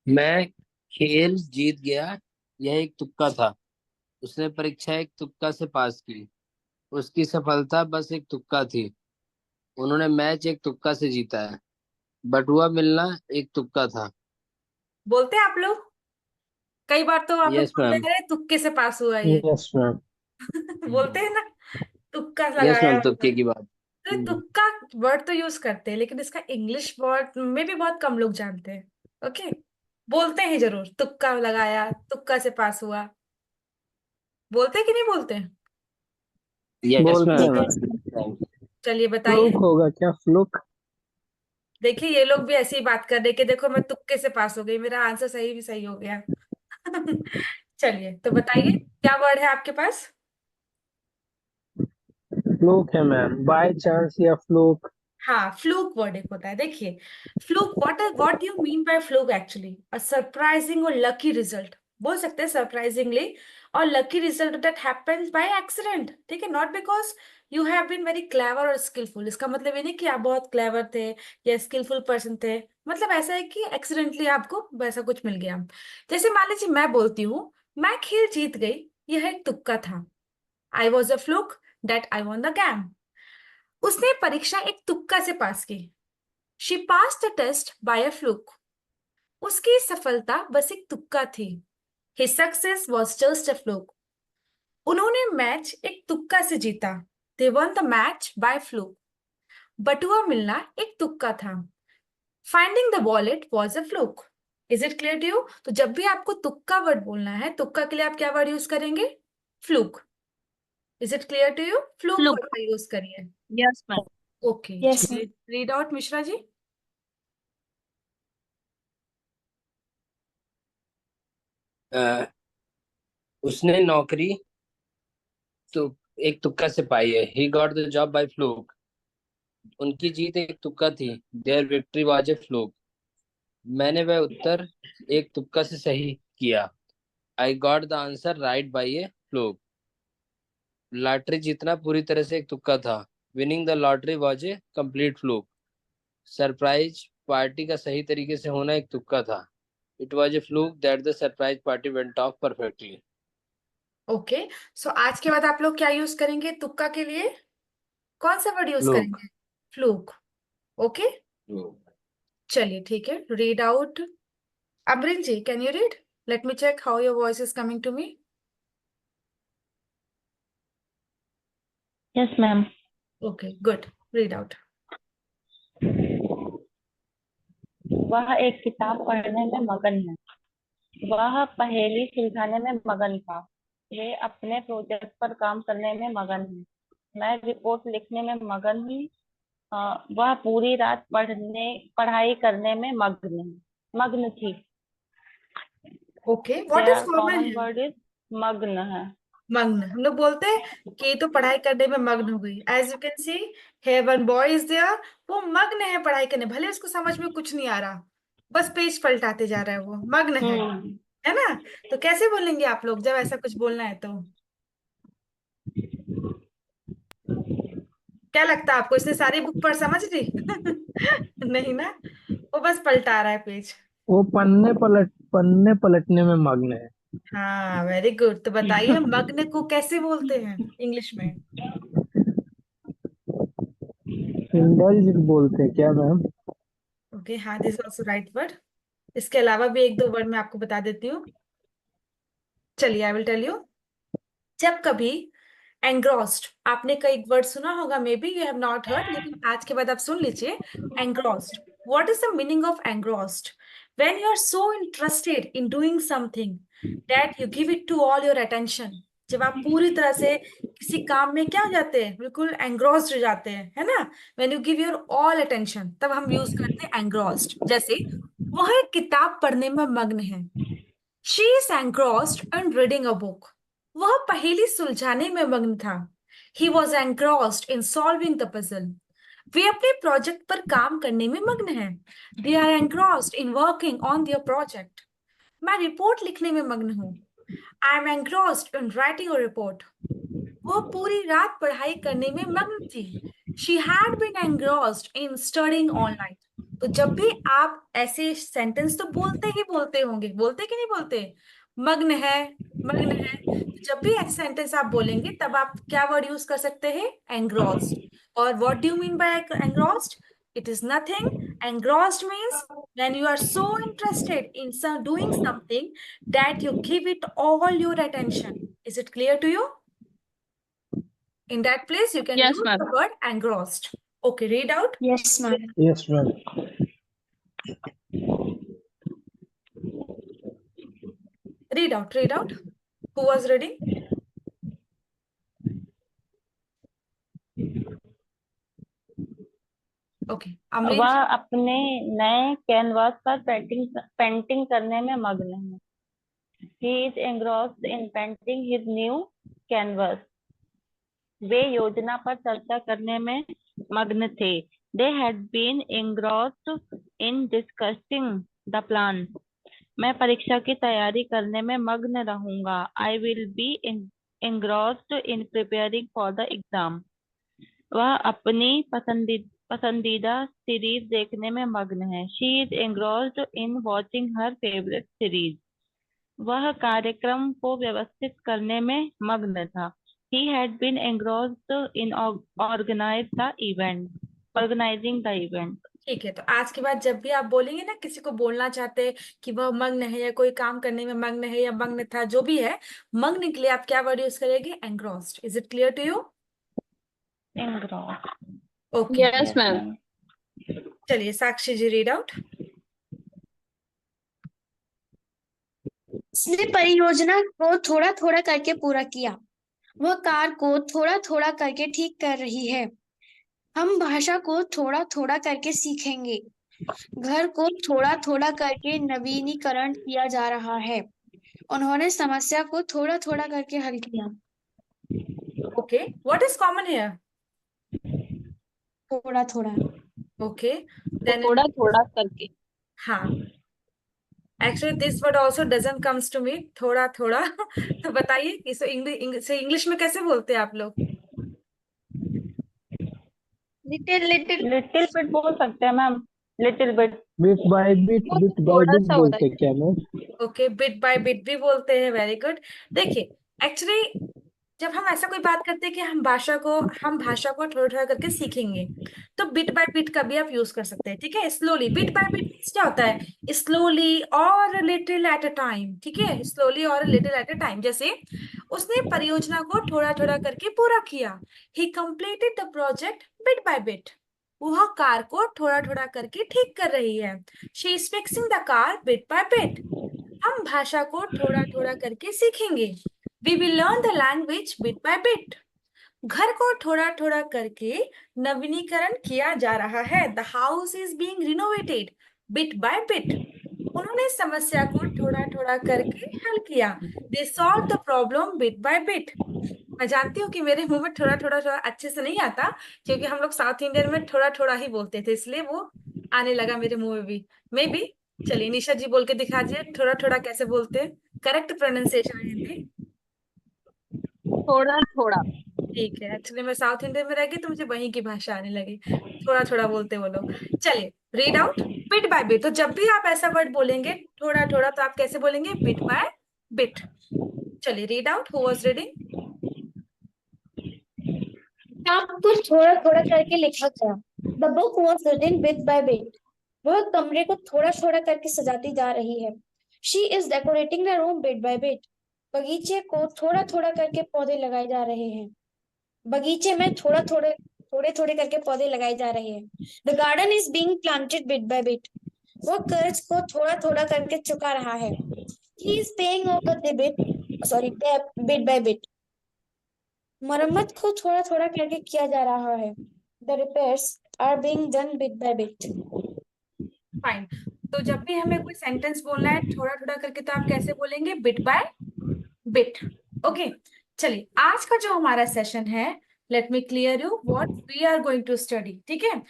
मैं खेल जीत गया, यह एक तुक्का था। उसने परीक्षा एक तुक्का से पास की। उसकी सफलता बस एक तुक्का थी। उन्होंने मैच एक तुक्का से जीता है। बटुआ मिलना एक तुक्का था। बोलते हैं आप लोग, कई बार तो आप लोग यस बोलते मैम। हैं तुक्के से पास हुआ ये। Yes ma'am. बोलते हैं ना, तुक्का यस लगाया मैम, मतलब। तुक्के की बात। तो ये तुक्का वर्ड तो यूज करते हैं, लेकिन इसका इंग्लिश वर्ड में भी बहुत कम लोग जानते हैं। ओके, बोलते हैं जरूर, तुक्का लगाया, तुक्का से पास हुआ। बोलते हैं कि नहीं बोलते हैं? यस बोलते मैम। हैं। चलिए बताइए। फ्लूक होगा क्या, फ्लूक? देखिए ये लोग भी ऐसी ही बात कर रहे हैं कि देखो मैं तुक्के से पास हो गई, मेरा आंसर सही भी सही हो गया। चलिए तो बताइए, क्या वर्ड है आपके पास? फ्लूक है मैम, बाय चांस या फ्लूक। हाँ, फ्लूक वर्ड एक होता है। देखिए, fluke, what you mean by fluke actually? A surprising और लकी रिजल्ट, बोल सकते हैं सरप्राइजिंगली और lucky result that happens by accident. ठीक है, not because you have been very clever और स्किलफुल। इसका मतलब ये नहीं कि आप बहुत क्लेवर थे या स्किलफुल पर्सन थे। मतलब ऐसा है कि एक्सीडेंटली आपको वैसा कुछ मिल गया। जैसे मान लीजिए मैं बोलती हूँ, मैं खेल जीत गई, यह एक तुक्का था। I was a fluke that I won the game. उसने परीक्षा एक तुक्का से पास की। She pass the test by a fluke. उसकी सफलता बस एक तुक्का थी। His success was just a fluke. उन्होंने मैच एक तुक्का से जीता। They won the match by fluke. बटुआ मिलना एक तुक्का था। Finding the wallet was a fluke. Is it clear to you? तो जब भी आपको तुक्का वर्ड बोलना है, तुक्का के लिए आप क्या वर्ड यूज करेंगे? Fluke. Is it clear to you? Fluke word fluke. का यूज करिए। Yes ma'am. Okay, yes ma'am. चलिए रीड आउट मिश्रा जी। उसने नौकरी तो एक तुक्का से पाई है। He got the job by fluke. उनकी जीत एक तुक्का थी। Their victory was a fluke. मैंने वह उत्तर एक तुक्का से सही किया। I got the answer right by a fluke. Lottery जीतना पूरी तरह से एक तुक्का था। Winning the lottery was a complete fluke. Surprise party का सही तरीके से होना एक तुक्का था। It was a fluke that the surprise party went off perfectly. Okay, so आज के बाद आप लोग क्या यूज करेंगे तुक्का के लिए? कौन सा वर्ड यूज फ्लूक। करेंगे? फ्लूक। ओके, चलिए ठीक है, read out. Amreen ji, can you read? Let me check how your voice is coming to me. Yes ma'am. Okay, good. Read out. वह एक किताब पढ़ने में मगन है। वह पहेली सुलझाने में मगन था। वे अपने प्रोजेक्ट पर काम करने में मगन है। मैं रिपोर्ट लिखने में मगन हूँ। वह पूरी रात पढ़ाई करने में मग्न थी। Okay, what is their common common है? वर्ड इज मग्न है। मग्न, हम लोग बोलते हैं कि ये तो पढ़ाई करने में मग्न हो गई। As you can see, here one boy is there। वो मग्न है पढ़ाई करने, भले उसको समझ में कुछ नहीं आ रहा, बस पेज पलटाते जा रहा है, वो मग्न हम्म। है ना? तो कैसे बोलेंगे आप लोग जब ऐसा कुछ बोलना है तो? क्या लगता है आपको, इसने सारी बुक पर समझ ली? नहीं ना, वो बस पलटा रहा है पेज। वो पन्ने पलटने में मग्न है। हाँ, वेरी गुड। तो बताइए मग्न को कैसे बोलते हैं इंग्लिश में? इंडल्ज बोलते हैं क्या मैम? ओके, हाँ, दिस ऑल्सो राइट वर्ड। इसके अलावा भी एक दो वर्ड मैं आपको बता देती हूँ। चलिए, आई विल टेल यू। जब कभी एंग्रॉस्ड, आपने कई वर्ड सुना होगा, maybe you have not heard, लेकिन आज के बाद आप सुन लीजिए। Engrossed, what is the meaning of engrossed? When you are so interested in doing something that you give it to all your attention. जब आप पूरी तरह से किसी काम में क्या हो जाते हैं, बिल्कुल एंग्रॉस्ड हो जाते हैं, है ना? When you give your all attention, तब हम यूज करते हैं एंग्रॉस्ड। जैसे, वह एक किताब पढ़ने में मग्न है। She is engrossed in reading a book. वह पहेली सुलझाने में मग्न था। He was engrossed in solving the puzzle. वे अपने प्रोजेक्ट पर काम करने में मग्न हैं। They are engrossed in working on their project. मैं रिपोर्ट लिखने में मग्न हूँ। I am engrossed in writing a report. वह पूरी रात पढ़ाई करने में मग्न थी। She had been engrossed in studying all night. तो जब भी आप ऐसे सेंटेंस तो बोलते ही बोलते होंगे, बोलते कि नहीं बोलते, मग्न है, मग्न है। तो जब भी ऐसे सेंटेंस आप बोलेंगे तब आप क्या वर्ड यूज कर सकते हैं, एंग्रॉस्ड। और what do you mean bye engrossed? It is nothing, engrossed means when you are so interested in doing something that you give it all your attention. Is it clear to you? In that place you can Yes, use ma'am. the word engrossed. Okay, read out. Yes, ma'am. Yes ma'am. Read out, read out. Who was reading? Okay, Amreen. वह अपने नए canvas पर painting करने में मग्न है। He is engrossed in painting his new canvas. वे योजना पर चर्चा करने में मग्न थे। They had been engrossed in discussing the plan. मैं परीक्षा की तैयारी करने में मग्न रहूंगा। I will be engrossed in preparing for the exam. वह अपनी पसंदीदा सीरीज देखने में मग्न है। She is engrossed in watching her favorite series. वह कार्यक्रम को व्यवस्थित करने में मग्न था। He had been engrossed in organizing the event. ठीक है, तो आज के बाद जब भी आप बोलेंगे ना, किसी को बोलना चाहते हैं कि वह मग्न है या कोई काम करने में मग्न है या मग्न था, जो भी है, मग्न के लिए आप क्या वर्ड यूज करेंगे, engrossed. Is it clear to you? Engrossed. Okay, Yes, ma'am. चलिए साक्षी जी रीड आउट। उसने परियोजना को थोड़ा थोड़ा करके पूरा किया। वह कार को थोड़ा थोड़ा करके ठीक कर रही है। हम भाषा को थोड़ा थोड़ा करके सीखेंगे। घर को थोड़ा थोड़ा करके नवीनीकरण किया जा रहा है। उन्होंने समस्या को थोड़ा थोड़ा करके हल किया। Okay, what is common here? थोड़ा थोड़ा। ओके, देन थोड़ा थोड़ा करके। हाँ, actually this word also doesn't comes to me, थोड़ा थोड़ा। तो बताइए इसे इंग्लिश में कैसे बोलते हैं आप लोग? लिटिल बिट बोल सकते हैं ma'am. Little bit. Bit by bit थोड़ा सा होता बोलते क्या ma'am? Okay, bit by bit भी बोलते हैं, वेरी गुड। देखिए, एक्चुअली जब हम ऐसा कोई बात करते हैं कि हम भाषा को थोड़ा थोड़ा करके सीखेंगे, तो बिट बाय बिट का भी आप यूज कर सकते हैं। ठीक है, स्लोली, बिट बाय बिट क्या होता है, स्लोली और लिटिल एट अ टाइम। ठीक है, स्लोली और लिटिल एट अ टाइम। जैसे उसने परियोजना को थोड़ा थोड़ा करके पूरा किया, ही completed the project bit by bit. वह कार को थोड़ा थोड़ा करके ठीक कर रही है, she is fixing the car bit by bit. हम भाषा को थोड़ा थोड़ा करके सीखेंगे, we will learn the language bit by bit. घर को थोड़ा थोड़ा करके नवीनीकरण किया जा रहा है, the house is being renovated bit by bit. उन्होंने समस्या को थोड़ा थोड़ा करके हल किया, they solved the problem bit by bit. मैं जानती हूँ कि मेरे मुंह में थोड़ा थोड़ा थोड़ा अच्छे से नहीं आता, क्योंकि हम लोग साउथ इंडियन में थोड़ा थोड़ा ही बोलते थे, इसलिए वो आने लगा मेरे मुंह में भी, मे बी। चलिए निशा जी बोल के दिखा दीजिए, थोड़ा थोड़ा कैसे बोलते हैं, करेक्ट प्रोनाउंसिएशन हिंदी। थोड़ा थोड़ा। ठीक है, एक्चुअली मैं साउथ इंडियन में रह गई तो मुझे वहीं की भाषा आने लगी, थोड़ा थोड़ा बोलते वो लोग। चलिए read out, bit by bit. तो जब भी आप ऐसा वर्ड बोलेंगे थोड़ा थोड़ा, तो आप कैसे बोलेंगे, बिट बाय बिट। चलिए read out, who was reading? काम को थोड़ा थोड़ा करके लिखा गया। The book was written bit by bit. वह कमरे को थोड़ा थोड़ा करके सजाती जा रही है। She is decorating the room bit by bit. बगीचे को थोड़ा थोड़ा करके पौधे लगाए जा रहे हैं। बगीचे में थोड़े थोड़े करके पौधे लगाए जा रहे हैं। The garden is being planted bit by bit. वह कर्ज को थोड़ा थोड़ा करके चुका रहा है। He is paying over the debt bit by bit. मरम्मत को थोड़ा थोड़ा करके किया जा रहा है। The repairs are being done bit by bit. Fine. तो जब भी हमें कोई सेंटेंस बोलना है थोड़ा थोड़ा करके, तो आप कैसे बोलेंगे, बिट बाय बिट। ओके, चलिए आज का जो हमारा सेशन है, let me clear you what we are going to study. ठीक है,